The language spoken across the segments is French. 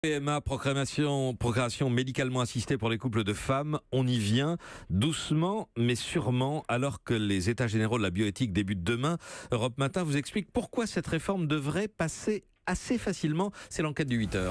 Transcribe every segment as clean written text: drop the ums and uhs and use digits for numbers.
PMA, procréation médicalement assistée pour les couples de femmes, on y vient doucement mais sûrement alors que les états généraux de la bioéthique débutent demain. Europe Matin vous explique pourquoi cette réforme devrait passer assez facilement. C'est l'enquête du 8h.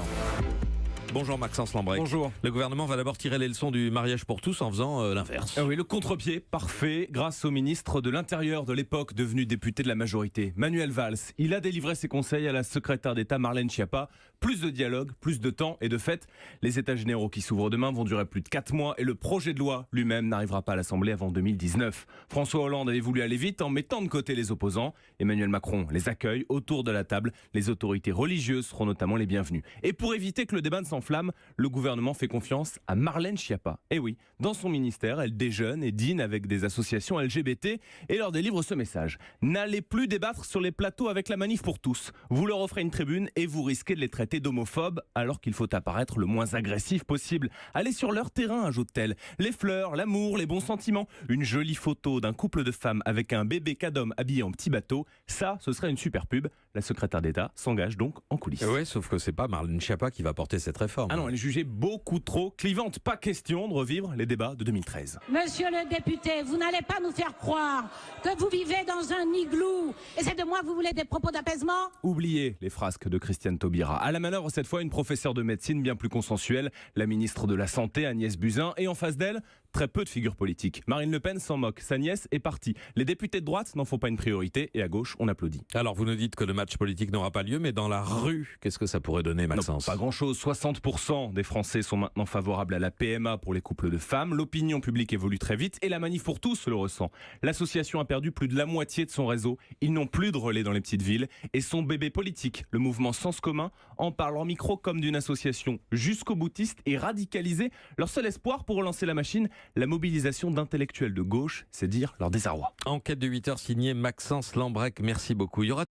Bonjour Maxence Lambrec. Bonjour. Le gouvernement va d'abord tirer les leçons du mariage pour tous en faisant l'inverse. Ah oui, le contre-pied parfait grâce au ministre de l'Intérieur de l'époque, devenu député de la majorité, Manuel Valls. Il a délivré ses conseils à la secrétaire d'État Marlène Schiappa. Plus de dialogue, plus de temps et de fait, les états généraux qui s'ouvrent demain vont durer plus de 4 mois et le projet de loi lui-même n'arrivera pas à l'Assemblée avant 2019. François Hollande avait voulu aller vite en mettant de côté les opposants. Emmanuel Macron les accueille autour de la table. Les autorités religieuses seront notamment les bienvenues. Et pour éviter que le débat ne s'enflamme, le gouvernement fait confiance à Marlène Schiappa. Et oui, dans son ministère, elle déjeune et dîne avec des associations LGBT et leur délivre ce message. N'allez plus débattre sur les plateaux avec la manif pour tous. Vous leur offrez une tribune et vous risquez de les traiter d'homophobes alors qu'il faut apparaître le moins agressif possible. Allez sur leur terrain, ajoute-t-elle. Les fleurs, l'amour, les bons sentiments. Une jolie photo d'un couple de femmes avec un bébé cadom habillé en petit bateau. Ça, ce serait une super pub. La secrétaire d'État s'engage donc en coulisses. Oui, sauf que c'est pas Marlène Schiappa qui va porter cette réforme. Ah non, elle est jugée beaucoup trop clivante. Pas question de revivre les débats de 2013. Monsieur le député, vous n'allez pas nous faire croire que vous vivez dans un igloo. Et c'est de moi que vous voulez des propos d'apaisement ? Oubliez les frasques de Christiane Taubira. À la manœuvre, cette fois, une professeure de médecine bien plus consensuelle, la ministre de la Santé, Agnès Buzyn, et en face d'elle, très peu de figures politiques. Marine Le Pen s'en moque, sa nièce est partie. Les députés de droite n'en font pas une priorité, et à gauche, on applaudit. Alors vous nous dites que le match politique n'aura pas lieu, mais dans la rue, qu'est-ce que ça pourrait donner, Maxence ? Non, pas grand-chose. 60% des Français sont maintenant favorables à la PMA pour les couples de femmes. L'opinion publique évolue très vite, et la manif pour tous le ressent. L'association a perdu plus de la moitié de son réseau. Ils n'ont plus de relais dans les petites villes, et son bébé politique, le mouvement Sens Commun, en parle en micro comme d'une association jusqu'au boutiste et radicalisée. Leur seul espoir pour relancer la machine, la mobilisation d'intellectuels de gauche, c'est dire leur désarroi. Enquête de 8h signée Maxence Lambrec, merci beaucoup. Il y aura